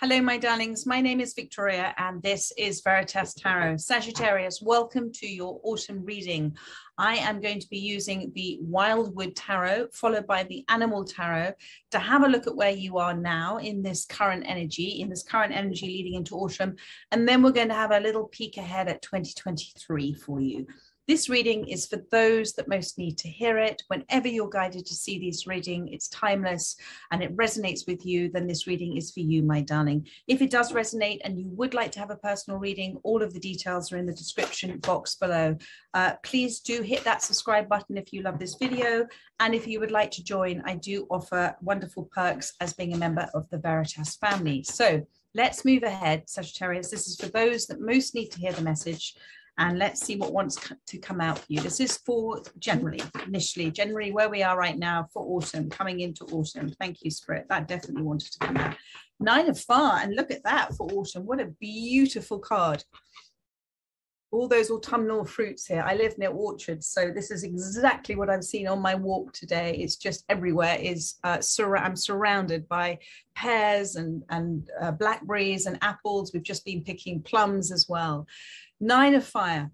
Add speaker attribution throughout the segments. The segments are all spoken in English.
Speaker 1: Hello, my darlings. My name is Victoria, and this is Veritas Tarot. Sagittarius, welcome to your autumn reading. I am going to be using the Wildwood Tarot, followed by the Animal Tarot, to have a look at where you are now in this current energy, leading into autumn. And then we're going to have a little peek ahead at 2023 for you. This reading is for those that most need to hear it. Whenever you're guided to see this reading, it's timeless and it resonates with you, then this reading is for you, my darling. If it does resonate and you would like to have a personal reading, all of the details are in the description box below. Please do hit that subscribe button if you love this video. And if you would like to join, I do offer wonderful perks as being a member of the Veritas family. So let's move ahead, Sagittarius. This is for those that most need to hear the message. And let's see what wants to come out for you. This is for generally where we are right now for autumn, coming into autumn. Thank you, Spirit. That definitely wanted to come out. Nine of Fire, and look at that for autumn. What a beautiful card. All those autumnal fruits here. I live near orchards, so this is exactly what I've seen on my walk today. It's just everywhere. I'm surrounded by pears and blackberries and apples. We've just been picking plums as well. Nine of Fire.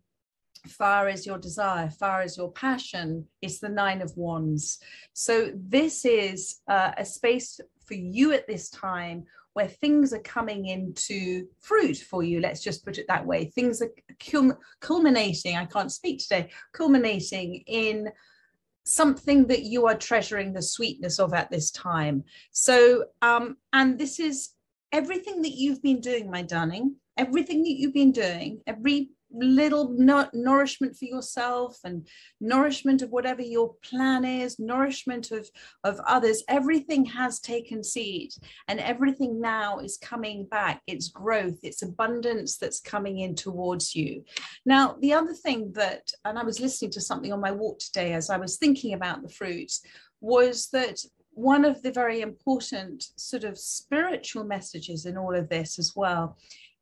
Speaker 1: Fire is your desire. Fire is your passion. It's the Nine of Wands. So this is a space for you at this time where things are coming into fruit for you. Let's just put it that way. Things are culminating. I can't speak today. Culminating in something that you are treasuring the sweetness of at this time. So, and this is everything that you've been doing, my darling. Everything that you've been doing, every little nourishment for yourself and nourishment of whatever your plan is, nourishment of others, everything has taken seed and everything now is coming back. It's growth, it's abundance that's coming in towards you. Now, the other thing that, and I was listening to something on my walk today as I was thinking about the fruits, was that one of the very important sort of spiritual messages in all of this as well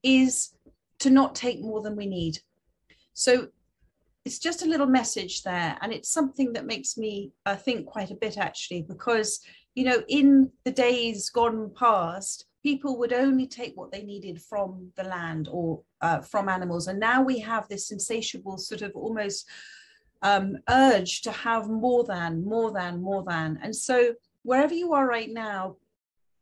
Speaker 1: is to not take more than we need. So it's just a little message there. And it's something that makes me think quite a bit, actually, because, you know, in the days gone past, people would only take what they needed from the land or from animals. And now we have this insatiable sort of almost urge to have more than. And so wherever you are right now,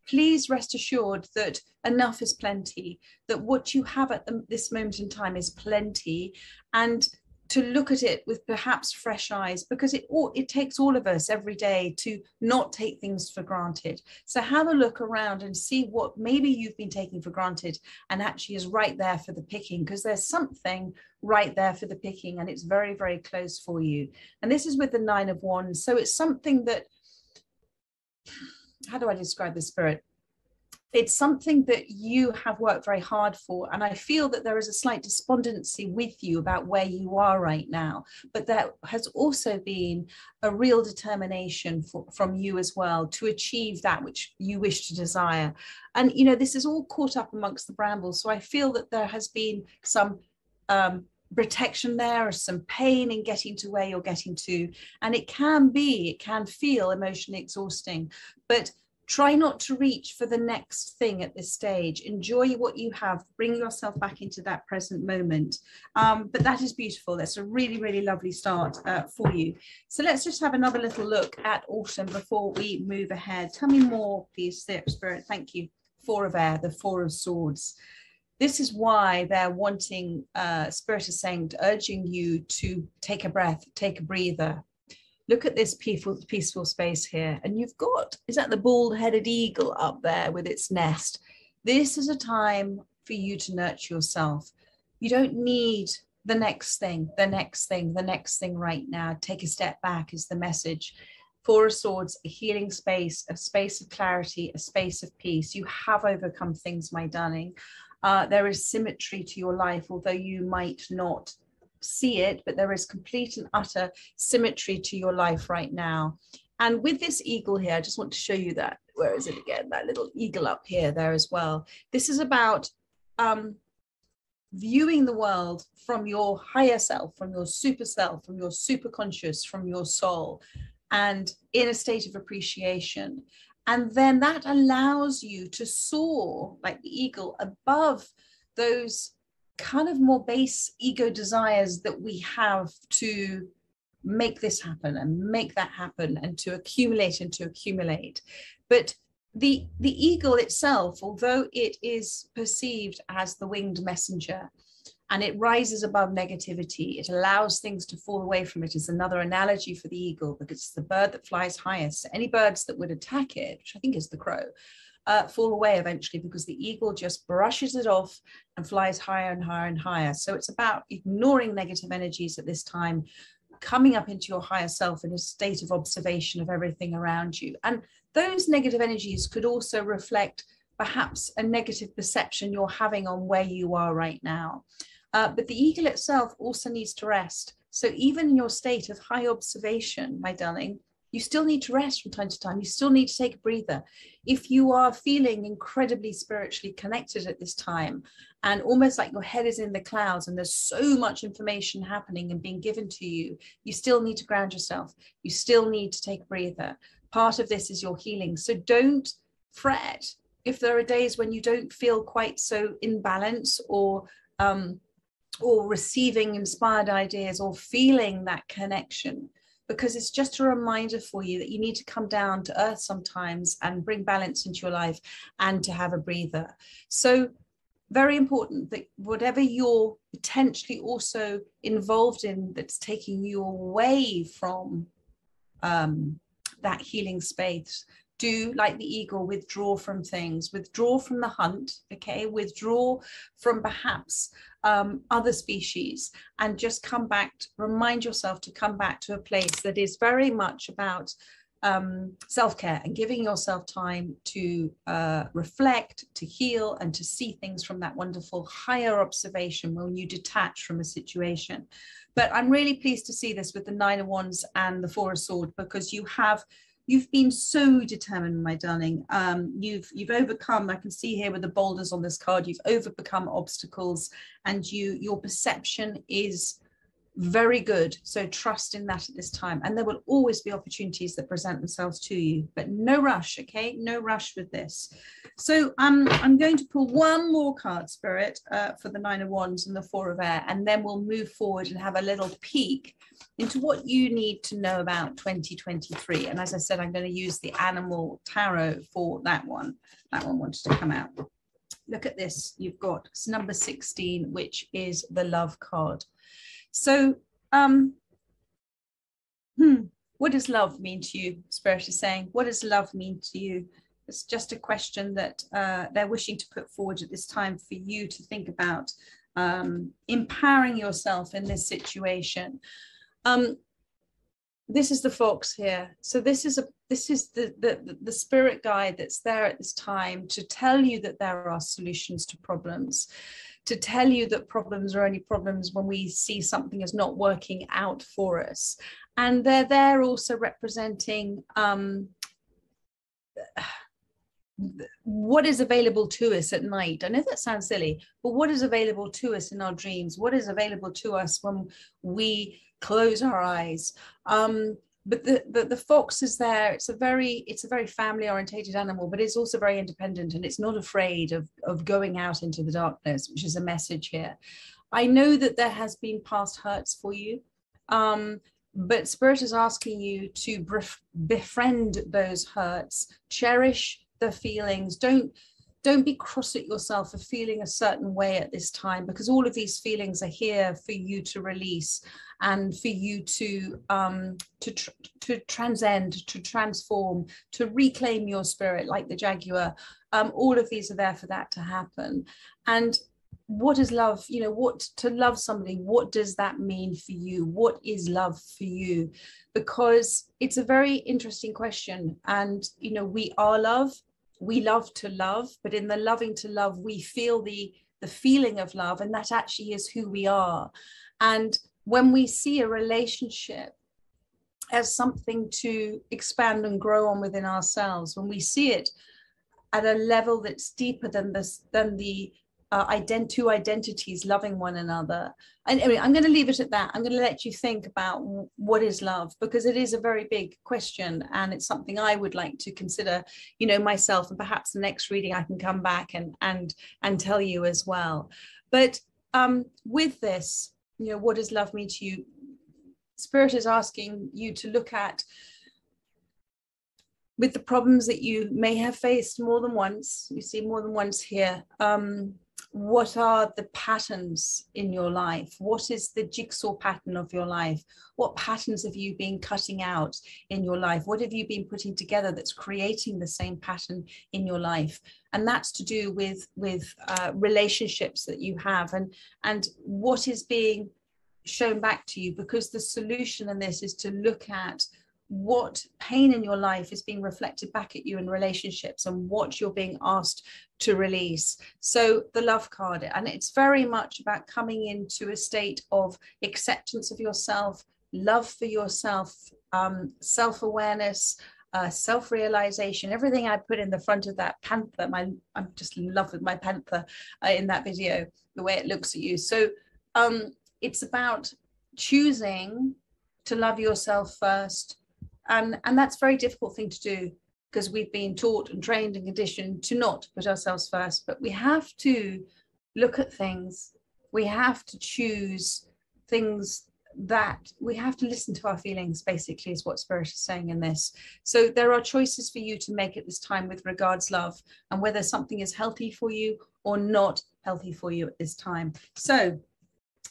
Speaker 1: please rest assured that enough is plenty, that what you have at this moment in time is plenty, and to look at it with perhaps fresh eyes, because it takes all of us every day to not take things for granted. So have a look around and see what maybe you've been taking for granted and actually is right there for the picking, because there's something right there for the picking and it's very, very close for you. And this is with the Nine of Wands. So it's something that, how do I describe the Spirit? It's something that you have worked very hard for. And I feel that there is a slight despondency with you about where you are right now. But there has also been a real determination from you as well to achieve that which you wish to desire. And, you know, this is all caught up amongst the brambles. So I feel that there has been some protection there, or some pain in getting to where you're getting to. And it can feel emotionally exhausting, but try not to reach for the next thing at this stage. Enjoy what you have, bring yourself back into that present moment. But that is beautiful. That's a really, really lovely start for you. So let's just have another little look at autumn before we move ahead. Tell me more, please, Spirit. Thank you. Four of Air, the Four of Swords. This is why they're wanting, Spirit is saying, urging you to take a breath, take a breather. Look at this peaceful space here. And you've got, is that the bald-headed eagle up there with its nest? This is a time for you to nurture yourself. You don't need the next thing right now. Take a step back is the message. Four of Swords, a healing space, a space of clarity, a space of peace. You have overcome things, my darling. There is symmetry to your life, although you might not see it, but there is complete and utter symmetry to your life right now. And with this eagle here, I just want to show you that. Where is it again? That little eagle up here there as well. This is about viewing the world from your higher self, from your super conscious, from your soul, and in a state of appreciation. And then that allows you to soar like the eagle above those kind of more base ego desires that we have to make this happen and make that happen and to accumulate and to accumulate. But the eagle itself, although it is perceived as the winged messenger and it rises above negativity, it allows things to fall away from it, is another analogy for the eagle, because it's the bird that flies highest. Any birds that would attack it, which I think is the crow, fall away eventually, because the eagle just brushes it off and flies higher and higher and higher. So it's about ignoring negative energies at this time, coming up into your higher self in a state of observation of everything around you. And those negative energies could also reflect perhaps a negative perception you're having on where you are right now. But the eagle itself also needs to rest. So even in your state of high observation, my darling, you still need to rest from time to time. You still need to take a breather. If you are feeling incredibly spiritually connected at this time and almost like your head is in the clouds and there's so much information happening and being given to you, you still need to ground yourself. You still need to take a breather. Part of this is your healing. So don't fret if there are days when you don't feel quite so in balance or receiving inspired ideas or feeling that connection, because it's just a reminder for you that you need to come down to earth sometimes and bring balance into your life and to have a breather. So very important that whatever you're potentially also involved in that's taking you away from that healing space, do like the eagle, withdraw from things, withdraw from the hunt, okay, withdraw from perhaps other species, and just come back, remind yourself to come back to a place that is very much about self-care and giving yourself time to reflect, to heal, and to see things from that wonderful higher observation when you detach from a situation. But I'm really pleased to see this with the Nine of Wands and the Four of Swords, because you've been so determined, my darling. You've overcome, I can see here with the boulders on this card, you've overcome obstacles, and your perception is very good. So trust in that at this time. And there will always be opportunities that present themselves to you, but no rush, okay? No rush with this. So I'm going to pull one more card, Spirit, for the Nine of Wands and the Four of Air, and then we'll move forward and have a little peek into what you need to know about 2023. And as I said, I'm going to use the Animal Tarot for that one. That one wanted to come out. Look at this. You've got number 16, which is the Love card. So what does love mean to you? Spirit is saying, what does love mean to you? It's just a question that they're wishing to put forward at this time for you to think about, empowering yourself in this situation. This is the fox here. So this is the spirit guide that's there at this time to tell you that there are solutions to problems, to tell you that problems are only problems when we see something is not working out for us. And they're there also representing what is available to us at night. I know that sounds silly, but what is available to us in our dreams? What is available to us when we close our eyes? But the fox is there. It's a very family orientated animal, but it's also very independent, and it's not afraid of going out into the darkness, which is a message here. I know that there has been past hurts for you, but Spirit is asking you to befriend those hurts, cherish the feelings. Don't be cross at yourself for feeling a certain way at this time, because all of these feelings are here for you to release and for you to transcend, to transform, to reclaim your spirit like the jaguar. All of these are there for that to happen. And what is love? You know, what to love somebody, what does that mean for you? What is love for you? Because it's a very interesting question. And, you know, we are love. We love to love, but in the loving to love, we feel the feeling of love, and that actually is who we are. And when we see a relationship as something to expand and grow on within ourselves, when we see it at a level that's deeper than the two identities loving one another. And anyway, I'm going to leave it at that. I'm going to let you think about what is love, because it is a very big question, and it's something I would like to consider, you know, myself, and perhaps the next reading I can come back and tell you as well. But with this, you know, what does love mean to you? Spirit is asking you to look at, with the problems that you may have faced more than once, you see more than once here, what are the patterns in your life? What is the jigsaw pattern of your life? What patterns have you been cutting out in your life? What have you been putting together that's creating the same pattern in your life? And that's to do with relationships that you have, and what is being shown back to you, because the solution in this is to look at what pain in your life is being reflected back at you in relationships, and what you're being asked to release. So the love card, and it's very much about coming into a state of acceptance of yourself, love for yourself, self-awareness, self-realization. Everything I put in the front of that panther, I'm just in love with my panther in that video, the way it looks at you. So it's about choosing to love yourself first. And that's a very difficult thing to do, because we've been taught and trained and conditioned to not put ourselves first. But we have to look at things. We have to choose things, that we have to listen to our feelings, basically, is what Spirit is saying in this. So there are choices for you to make at this time with regards love, and whether something is healthy for you or not healthy for you at this time. So,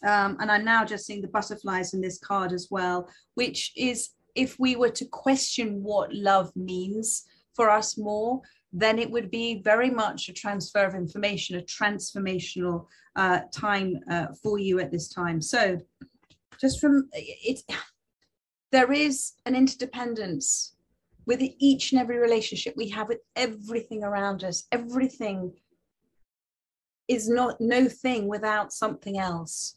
Speaker 1: and I'm now just seeing the butterflies in this card as well, which is, if we were to question what love means for us more, then it would be very much a transfer of information, a transformational time for you at this time. So just from it, there is an interdependence with each and every relationship we have with everything around us. Everything is no thing without something else.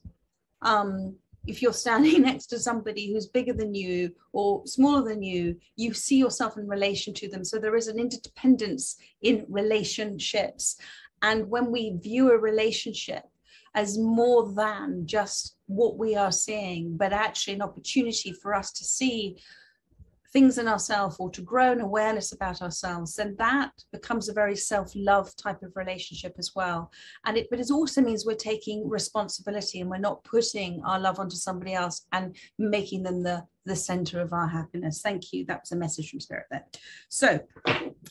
Speaker 1: If you're standing next to somebody who's bigger than you or smaller than you, you see yourself in relation to them. So there is an interdependence in relationships. And when we view a relationship as more than just what we are seeing, but actually an opportunity for us to see things in ourselves, or to grow an awareness about ourselves, then that becomes a very self-love type of relationship as well. And but it also means we're taking responsibility, and we're not putting our love onto somebody else and making them the center of our happiness. Thank you. That was a message from Spirit there. So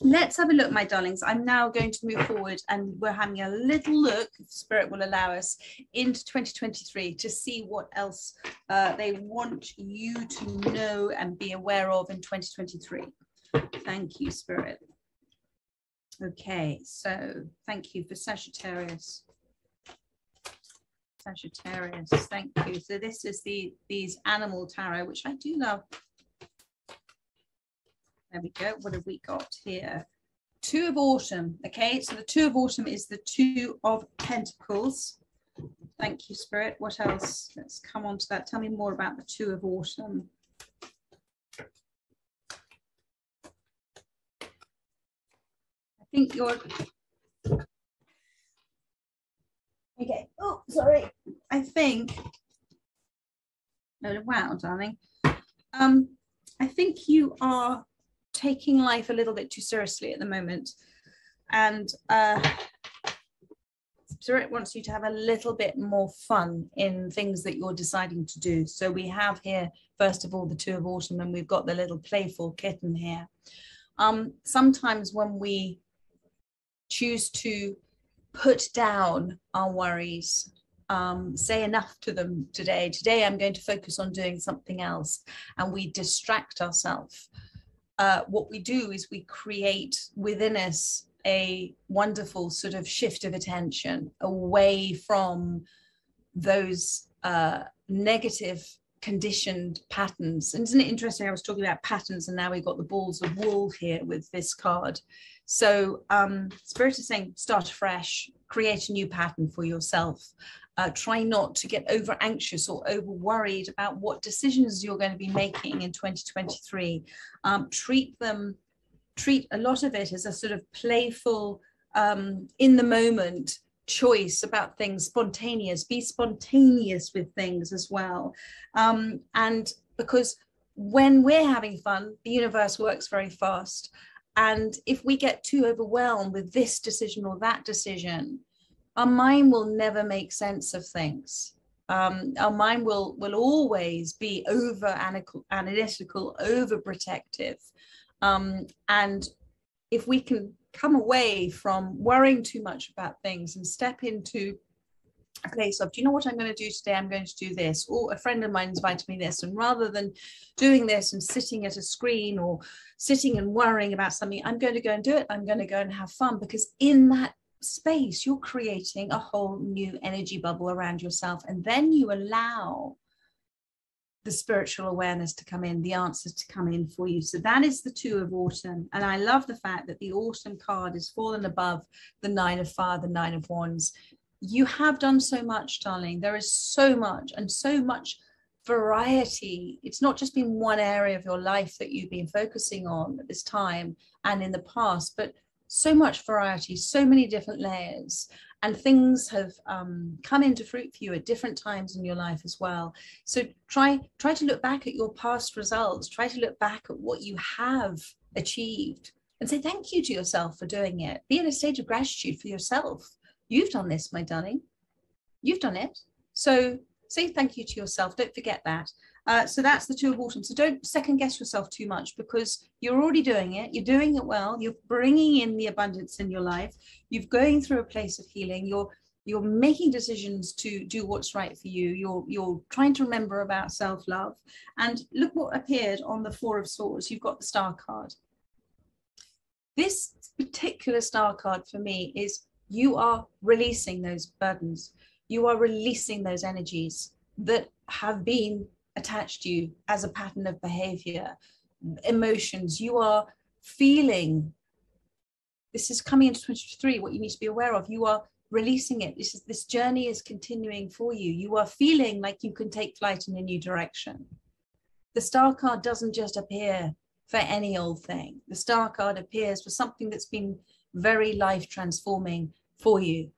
Speaker 1: let's have a look, my darlings. I'm now going to move forward, and we're having a little look, if Spirit will allow us, into 2023 to see what else they want you to know and be aware of in 2023. Thank you, Spirit. Okay, so thank you for Sagittarius. Sagittarius, thank you. So this is these animal tarot, which I do love. There we go. What have we got here? Two of Autumn. Okay, so the Two of Autumn is the Two of Pentacles. Thank you, Spirit. What else? Let's come on to that. Tell me more about the Two of Autumn. I think you're... Okay. Oh, sorry. I think... Oh, wow, darling. I think you are taking life a little bit too seriously at the moment. And Spirit wants you to have a little bit more fun in things that you're deciding to do. So we have here, first of all, the Two of Autumn, and we've got the little playful kitten here. Sometimes when we choose to put down our worries, say enough to them today. Today I'm going to focus on doing something else, and we distract ourselves. What we do is we create within us a wonderful sort of shift of attention away from those negative conditioned patterns. And isn't it interesting? I was talking about patterns, and now we've got the balls of wool here with this card. So Spirit is saying, start afresh, create a new pattern for yourself. Try not to get over anxious or over worried about what decisions you're going to be making in 2023. Treat a lot of it as a sort of playful, in the moment choice about things, spontaneous, be spontaneous with things as well. And because when we're having fun, the universe works very fast. And if we get too overwhelmed with this decision or that decision, our mind will never make sense of things. Our mind will always be over analytical, overprotective. And if we can come away from worrying too much about things and step into a place of, do you know what I'm going to do today? I'm going to do this. Or a friend of mine invited me this. And rather than doing this and sitting at a screen or sitting and worrying about something, I'm going to go and do it. I'm going to go and have fun, because in that space, you're creating a whole new energy bubble around yourself. And then you allow the spiritual awareness to come in, the answers to come in for you. So that is the Two of Autumn. And I love the fact that the Autumn card is fallen above the Nine of Fire, the Nine of Wands. You have done so much, darling. There is so much, and so much variety. It's not just been one area of your life that you've been focusing on at this time and in the past, but so much variety, so many different layers, and things have come into fruit for you at different times in your life as well. So try to look back at your past results, try to look back at what you have achieved and say thank you to yourself for doing it. Be in a state of gratitude for yourself. You've done this, my darling. You've done it. So say thank you to yourself. Don't forget that. So that's the Two of Autumn. So don't second guess yourself too much, because you're already doing it. You're doing it well. You're bringing in the abundance in your life. You're going through a place of healing. You're making decisions to do what's right for you. You're trying to remember about self-love. And look what appeared on the Four of Swords. You've got the Star card. This particular Star card for me is you are releasing those burdens. You are releasing those energies that have been attached to you as a pattern of behavior, emotions. You are feeling, this is coming into 2023, what you need to be aware of. You are releasing it. This journey is continuing for you. You are feeling like you can take flight in a new direction. The Star card doesn't just appear for any old thing. The Star card appears for something that's been very life transforming for you.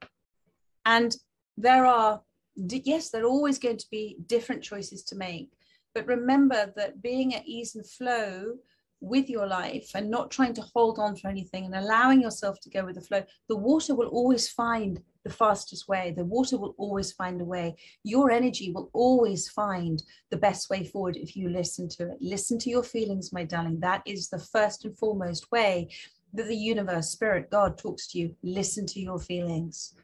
Speaker 1: And there are, yes, there are always going to be different choices to make. But remember that being at ease and flow with your life and not trying to hold on to anything and allowing yourself to go with the flow, the water will always find the fastest way. The water will always find a way. Your energy will always find the best way forward if you listen to it. Listen to your feelings, my darling. That is the first and foremost way that the universe, spirit, God talks to you. Listen to your feelings.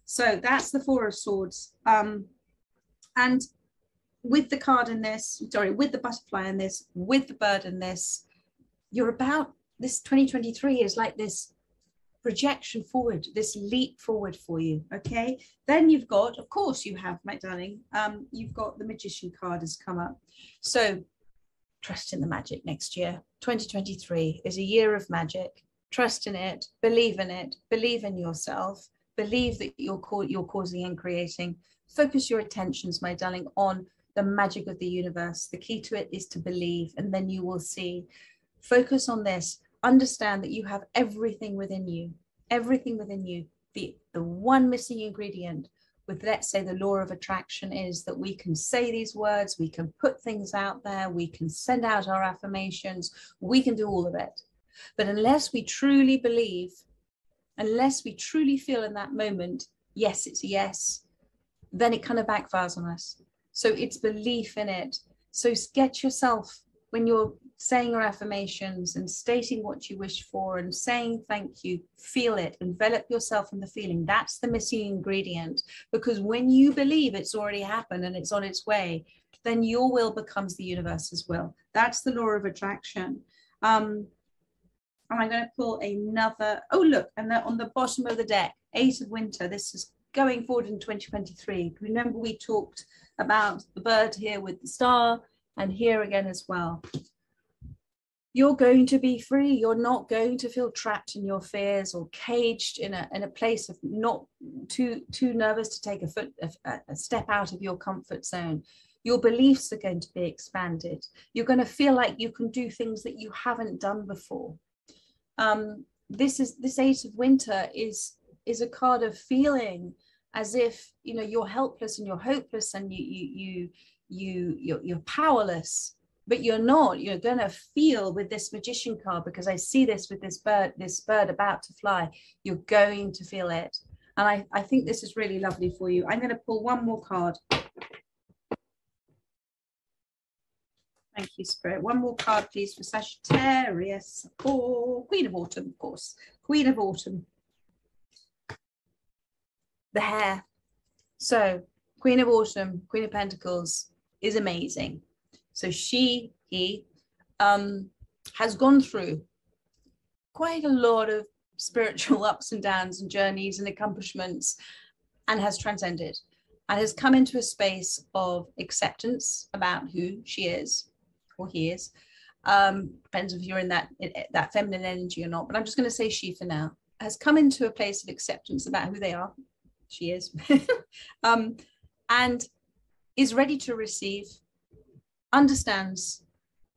Speaker 1: So that's the Four of Swords. And with the card in this, sorry, with the butterfly in this, with the bird in this, you're about, this 2023 is like this projection forward, this leap forward for you, okay? Then you've got, of course you have, my darling, you've got the Magician card has come up. So trust in the magic next year. 2023 is a year of magic. Trust in it, believe in yourself, believe that you're causing and creating. Focus your attentions, my darling, on the magic of the universe. The key to it is to believe, and then you will see. Focus on this. Understand that you have everything within you, everything within you. The one missing ingredient with, let's say, the law of attraction is that we can say these words, we can put things out there, we can send out our affirmations, we can do all of it. But unless we truly believe, unless we truly feel in that moment, yes, it's a yes, then it kind of backfires on us. So it's belief in it. So get yourself, when you're saying your affirmations and stating what you wish for and saying thank you, feel it, envelop yourself in the feeling. That's the missing ingredient, because when you believe it's already happened and it's on its way, then your will becomes the universe's will. That's the law of attraction. And I'm going to pull another, oh look, and on the bottom of the deck, Eight of Winter. This is going forward in 2023. Remember we talked about the bird here with the star, and here again as well. You're going to be free. You're not going to feel trapped in your fears or caged in a place of not too nervous to take a step out of your comfort zone. Your beliefs are going to be expanded. You're going to feel like you can do things that you haven't done before. This Eight of Winter is is a card of feeling as if, you know, you're helpless and you're hopeless and you're powerless, but you're not. You're going to feel with this Magician card, because I see this with this bird about to fly. You're going to feel it. And I think this is really lovely for you. I'm going to pull one more card. Thank you, Spirit. One more card, please, for Sagittarius. Oh, Queen of Autumn, of course. Queen of Autumn. The hair. So, Queen of Autumn, Queen of Pentacles is amazing. So he has gone through quite a lot of spiritual ups and downs and journeys and accomplishments, and has transcended and has come into a space of acceptance about who she is, or he is. Depends if you're in that feminine energy or not, but I'm just going to say she for now. Has come into a place of acceptance about who they are. She is. And is ready to receive, understands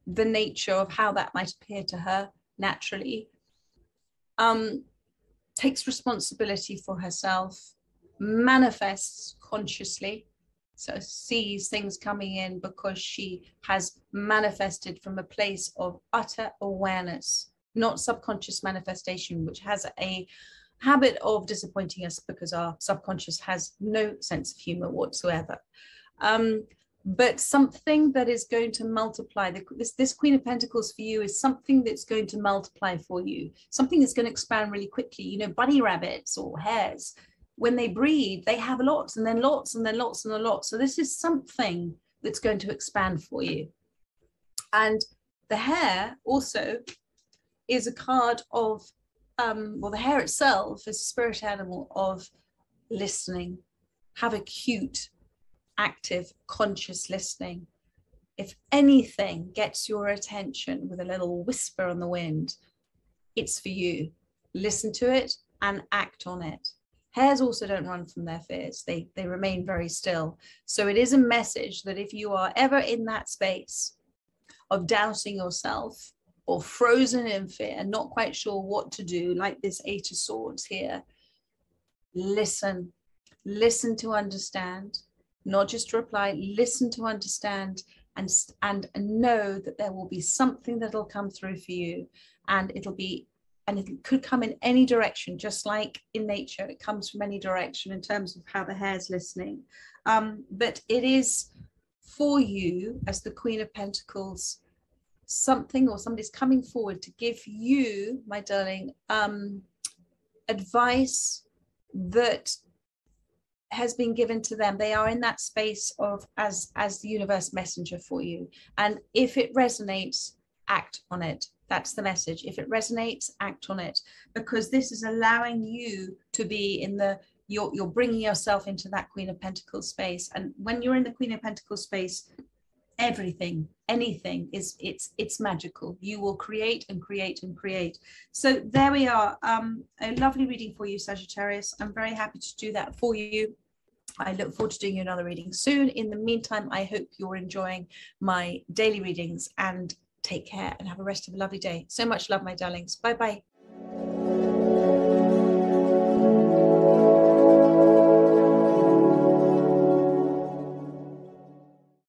Speaker 1: the nature of how that might appear to her naturally, takes responsibility for herself, manifests consciously, so sees things coming in because she has manifested from a place of utter awareness, not subconscious manifestation, which has a habit of disappointing us because our subconscious has no sense of humor whatsoever. But something that is going to multiply. This Queen of Pentacles for you is something that's going to multiply for you, something that's going to expand really quickly. You know, bunny rabbits or hares, when they breed, they have lots and then lots and then lots and then lots. So this is something that's going to expand for you. And the hare also is a card of, well, the hare itself is a spirit animal of listening. Have acute, active, conscious listening. If anything gets your attention with a little whisper on the wind, it's for you. Listen to it and act on it. Hares also don't run from their fears. They remain very still. So it is a message that if you are ever in that space of doubting yourself or frozen in fear and not quite sure what to do, like this Eight of Swords here, listen. Listen to understand. Not just to reply, listen to understand, and know that there will be something that'll come through for you, and it could come in any direction, just like in nature, it comes from any direction in terms of how the hare's listening. But it is for you as the Queen of Pentacles, something or somebody's coming forward to give you, my darling, advice that has been given to them. They are in that space of as the universe messenger for you. And if it resonates, act on it. That's the message. If it resonates, act on it, because this is allowing you to be in you're bringing yourself into that Queen of Pentacles space. And when you're in the Queen of Pentacles space, everything, anything it's magical. You will create and create and create. So there we are. A lovely reading for you, Sagittarius. I'm very happy to do that for you. I look forward to doing you another reading soon. In the meantime, I hope you're enjoying my daily readings, and take care and have a rest of a lovely day. So much love, my darlings. Bye bye.